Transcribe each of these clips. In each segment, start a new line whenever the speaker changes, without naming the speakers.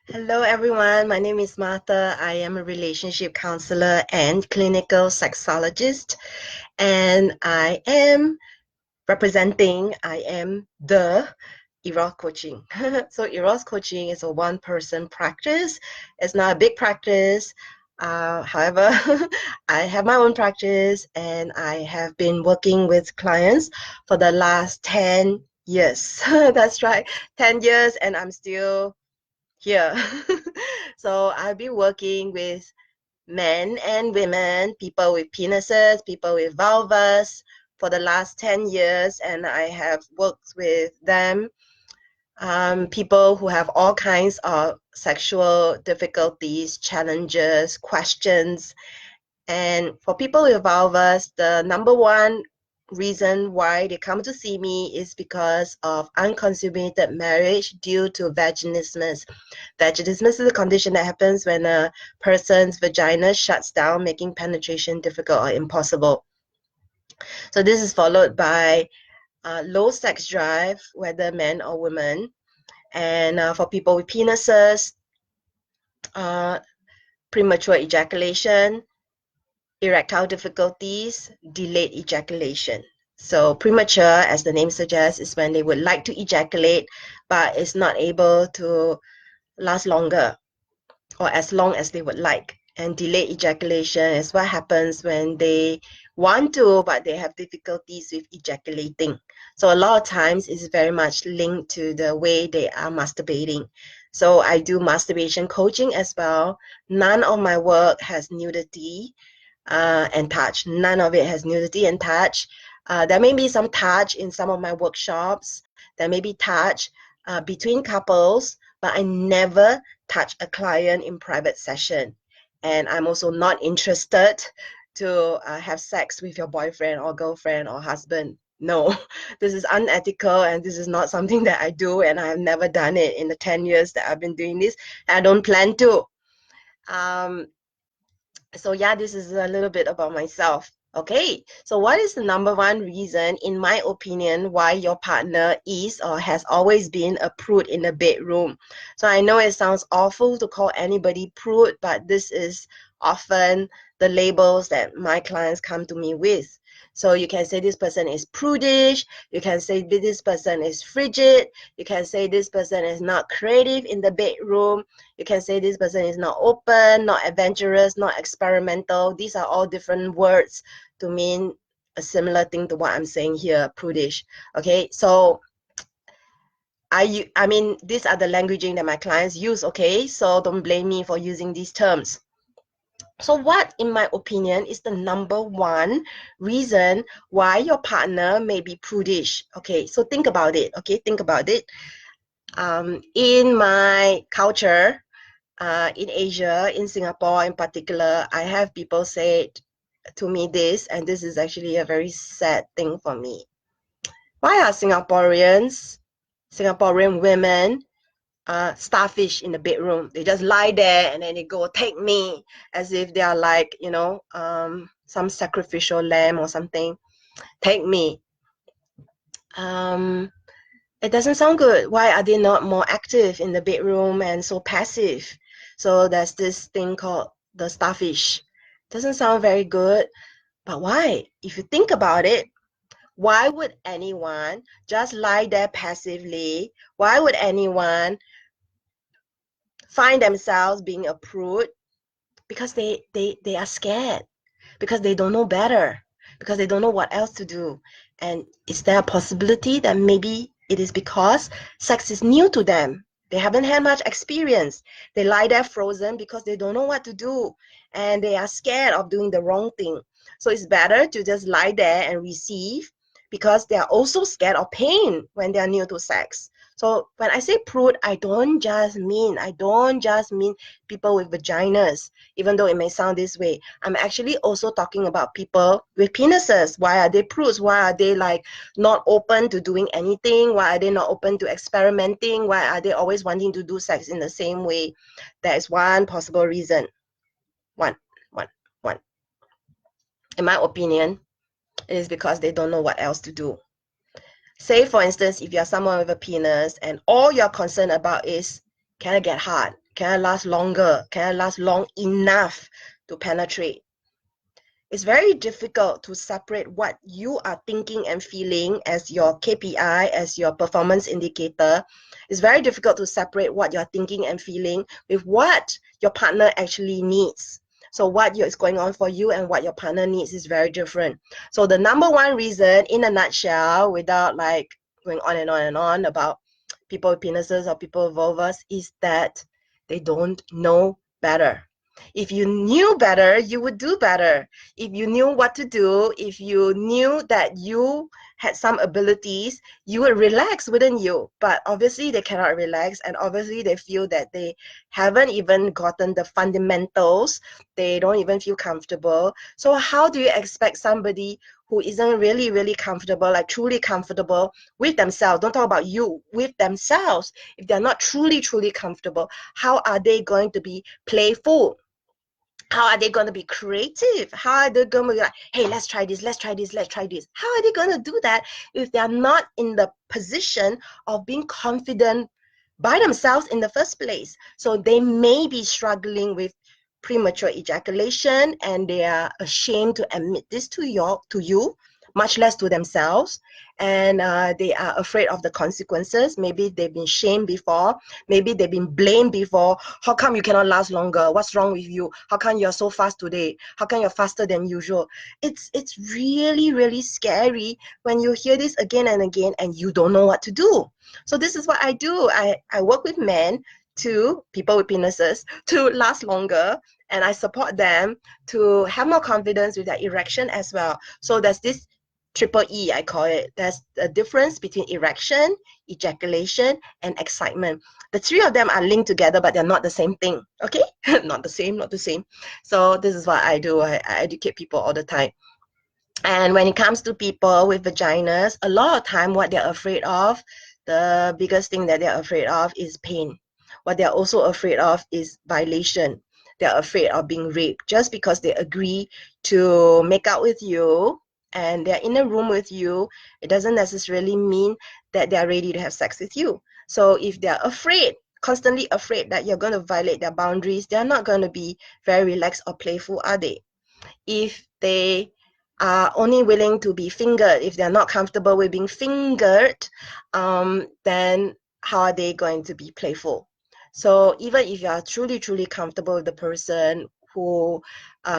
Hello, everyone. My name is Martha. I am a relationship counselor and clinical sexologist, and I am I am the Eros coaching. So, Eros coaching is a one-person practice. It's not a big practice. However, I have my own practice, and I have been working with clients for the last 10 years. That's right, 10 years, and I'm still here. So I've been working with men and women, people with penises, people with vulvas for the last 10 years, and I have worked with them, people who have all kinds of sexual difficulties, challenges, questions. And for people with vulvas, the number one reason why they come to see me is because of unconsummated marriage due to vaginismus. Vaginismus is a condition that happens when a person's vagina shuts down, making penetration difficult or impossible. So this is followed by low sex drive, whether men or women. And for people with penises, uh, premature ejaculation, erectile difficulties, delayed ejaculation. So premature, as the name suggests, is when they would like to ejaculate, but is not able to last longer or as long as they would like. And delayed ejaculation is what happens when they want to, but they have difficulties with ejaculating. So a lot of times it's very much linked to the way they are masturbating. So I do masturbation coaching as well. None of my work has nudity and touch. None of it has nudity and touch. There may be some touch in some of my workshops. There may be touch between couples, but I never touch a client in private session. And I'm also not interested to have sex with your boyfriend or girlfriend or husband. No, this is unethical and this is not something that I do, and I have never done it in the 10 years that I've been doing this. I don't plan to. Um, so yeah, this is a little bit about myself. Okay, so what is the number one reason, in my opinion, why your partner is or has always been a prude in the bedroom? So I know it sounds awful to call anybody prude, but this is often the labels that my clients come to me with. So you can say this person is prudish, you can say this person is frigid, you can say this person is not creative in the bedroom, you can say this person is not open, not adventurous, not experimental. These are all different words to mean a similar thing to what I'm saying here, prudish. Okay, so I mean, these are the languaging that my clients use, okay? So don't blame me for using these terms. So what, in my opinion, is the number one reason why your partner may be prudish? Okay, so think about it, okay? Think about it. In my culture, in Asia, in Singapore in particular, I have people say to me this, and this is actually a very sad thing for me. Why are Singaporean women, starfish in the bedroom? They just lie there and then they go, take me, as if they are like, some sacrificial lamb or something. Take me. It doesn't sound good. Why are they not more active in the bedroom and so passive? So there's this thing called the starfish. Doesn't sound very good, but why? If you think about it, why would anyone just lie there passively? Why would anyone find themselves being a prude? Because they are scared, because they don't know better, because they don't know what else to do. And is there a possibility that maybe it is because sex is new to them? They haven't had much experience. They lie there frozen because they don't know what to do and they are scared of doing the wrong thing. So it's better to just lie there and receive, because they are also scared of pain when they are new to sex. So when I say prude, I don't just mean people with vaginas, even though it may sound this way. I'm actually also talking about people with penises. Why are they prudes? Why are they like not open to doing anything? Why are they not open to experimenting? Why are they always wanting to do sex in the same way? That is one possible reason. One. In my opinion, it is because they don't know what else to do. Say, for instance, if you're someone with a penis and all you're concerned about is, can I get hard? Can I last longer? Can I last long enough to penetrate? It's very difficult to separate what you are thinking and feeling as your KPI, as your performance indicator. It's very difficult to separate what you're thinking and feeling with what your partner actually needs. So what is going on for you and what your partner needs is very different. So the number one reason, in a nutshell, without like going on and on and on about people with penises or people with vulvas, is that they don't know better. If you knew better, you would do better. If you knew what to do, if you knew that you had some abilities, you would relax, wouldn't you? But obviously they cannot relax, and obviously they feel that they haven't even gotten the fundamentals. They don't even feel comfortable. So how do you expect somebody who isn't really comfortable, like truly comfortable with themselves, don't talk about you, with themselves, if they're not truly comfortable, how are they going to be playful? How are they going to be creative? How are they going to be like, hey, let's try this, let's try this, let's try this? How are they going to do that if they're not in the position of being confident by themselves in the first place? So they may be struggling with premature ejaculation, and they are ashamed to admit this to you, much less to themselves. And they are afraid of the consequences. Maybe they've been shamed before. Maybe they've been blamed before. How come you cannot last longer? What's wrong with you? How come you're so fast today? How come you're faster than usual? It's really scary when you hear this again and again and you don't know what to do. So this is what I do. I work with men, to people with penises, to last longer, and I support them to have more confidence with their erection as well. So there's this triple E, I call it. There's a difference between erection, ejaculation, and excitement. The three of them are linked together, but they're not the same thing. Okay? Not the same. So this is what I do. I educate people all the time. And when it comes to people with vaginas, a lot of time what they're afraid of, the biggest thing that they're afraid of is pain. What they're also afraid of is violation. They're afraid of being raped. Just because they agree to make out with you and they're in a room with you, it doesn't necessarily mean that they're ready to have sex with you. So if they're afraid, constantly afraid that you're going to violate their boundaries, they're not going to be very relaxed or playful, are they? If they are only willing to be fingered, if they're not comfortable with being fingered, then how are they going to be playful? So even if you are truly comfortable with the person who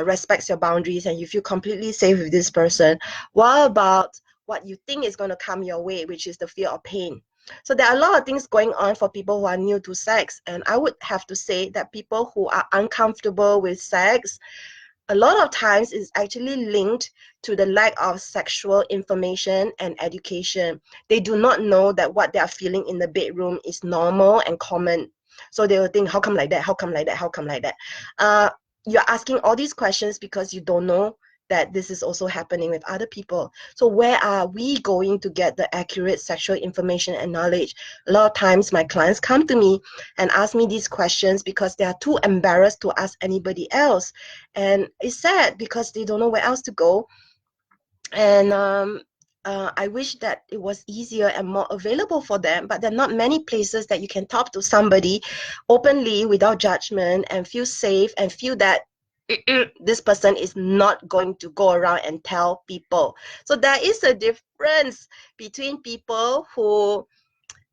respects your boundaries and you feel completely safe with this person, what about what you think is going to come your way, which is the fear of pain? So there are a lot of things going on for people who are new to sex, and I would have to say that people who are uncomfortable with sex, a lot of times is actually linked to the lack of sexual information and education. They do not know that what they are feeling in the bedroom is normal and common. So they will think, how come like that? How come like that? How come like that? You're asking all these questions because you don't know that this is also happening with other people. So where are we going to get the accurate sexual information and knowledge? A lot of times my clients come to me and ask me these questions because they are too embarrassed to ask anybody else. And it's sad because they don't know where else to go. And I wish that it was easier and more available for them, but there are not many places that you can talk to somebody openly without judgment and feel safe and feel that this person is not going to go around and tell people. So there is a difference between people who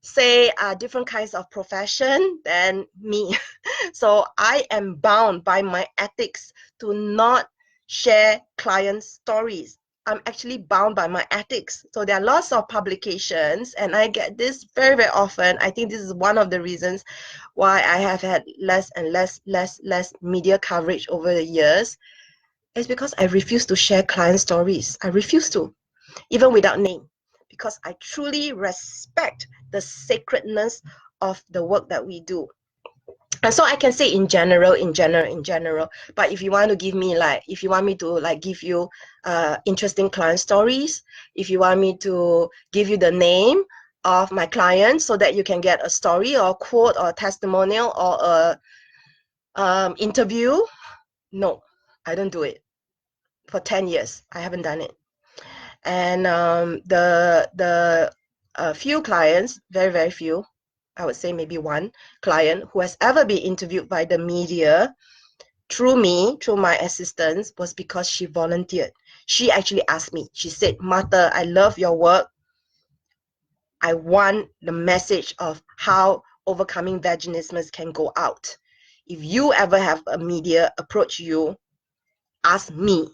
say different kinds of profession than me. So I am bound by my ethics to not share client stories. I'm actually bound by my ethics. So there are lots of publications, and I get this very often. I think this is one of the reasons why I have had less and less media coverage over the years. It's because I refuse to share client stories. I refuse to, even without name, because I truly respect the sacredness of the work that we do. And so I can say in general, but if you want to give me if you want me to give you interesting client stories, if you want me to give you the name of my client so that you can get a story or a quote or a testimonial or a interview, no, I don't do it. For 10 years, I haven't done it. And the few clients, very few, I would say maybe one client who has ever been interviewed by the media through me, through my assistance, was because she volunteered. She actually asked me, she said, Martha, I love your work. I want the message of how overcoming vaginismus can go out. If you ever have a media approach you, ask me.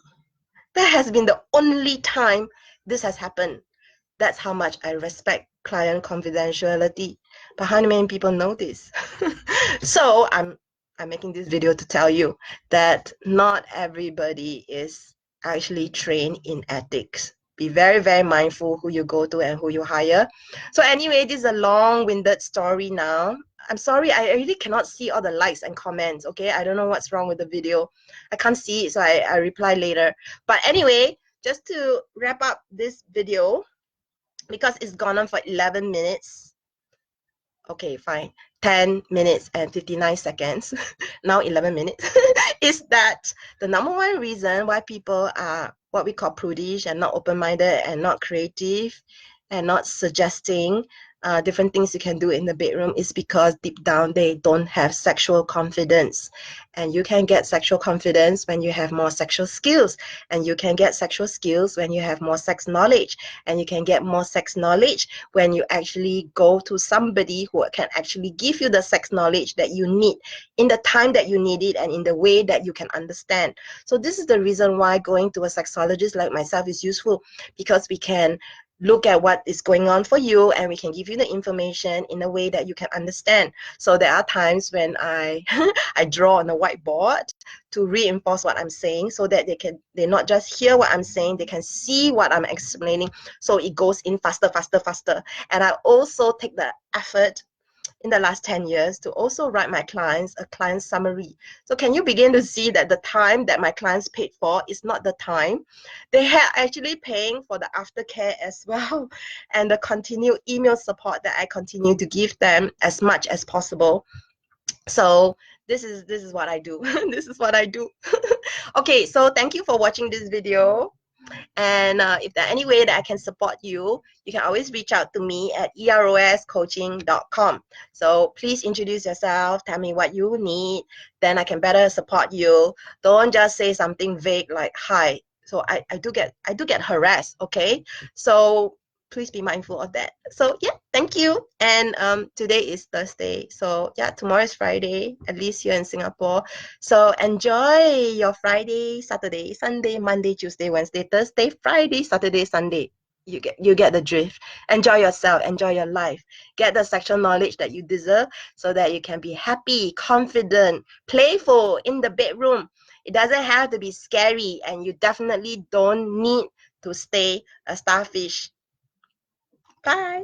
That has been the only time this has happened. That's how much I respect client confidentiality. But how many people know this? So I'm making this video to tell you that not everybody is actually trained in ethics. Be very, very mindful who you go to and who you hire. So anyway, this is a long-winded story now. I'm sorry, I really cannot see all the likes and comments, okay? I don't know what's wrong with the video. I can't see it, so I reply later. But anyway, just to wrap up this video, because it's gone on for 11 minutes. Okay, fine. 10 minutes and 59 seconds. Now 11 minutes. Is that the number one reason why people are what we call prudish and not open-minded and not creative and not suggesting different things you can do in the bedroom is because deep down they don't have sexual confidence. And you can get sexual confidence when you have more sexual skills. And you can get sexual skills when you have more sex knowledge. And you can get more sex knowledge when you actually go to somebody who can actually give you the sex knowledge that you need in the time that you need it and in the way that you can understand. So this is the reason why going to a sexologist like myself is useful, because we can look at what is going on for you and we can give you the information in a way that you can understand. So there are times when I I draw on the whiteboard to reinforce what I'm saying so that they not just hear what I'm saying, they can see what I'm explaining, so it goes in faster. And I also take the effort in the last 10 years to also write my clients a client summary. So can you begin to see that the time that my clients paid for is not the time? They are actually paying for the aftercare as well and the continued email support that I continue to give them as much as possible. So this is what I do. This is what I do. Okay, so thank you for watching this video. And if there any way that I can support you, you can always reach out to me at eroscoaching.com. So please introduce yourself, tell me what you need, then I can better support you. Don't just say something vague like hi. So I do get harassed, okay? So please be mindful of that. So yeah, thank you. And today is Thursday. So yeah, tomorrow is Friday, at least here in Singapore. So enjoy your Friday, Saturday, Sunday, Monday, Tuesday, Wednesday, Thursday, Friday, Saturday, Sunday. You get the drift. Enjoy yourself, enjoy your life. Get the sexual knowledge that you deserve so that you can be happy, confident, playful in the bedroom. It doesn't have to be scary, and you definitely don't need to stay a starfish. Bye.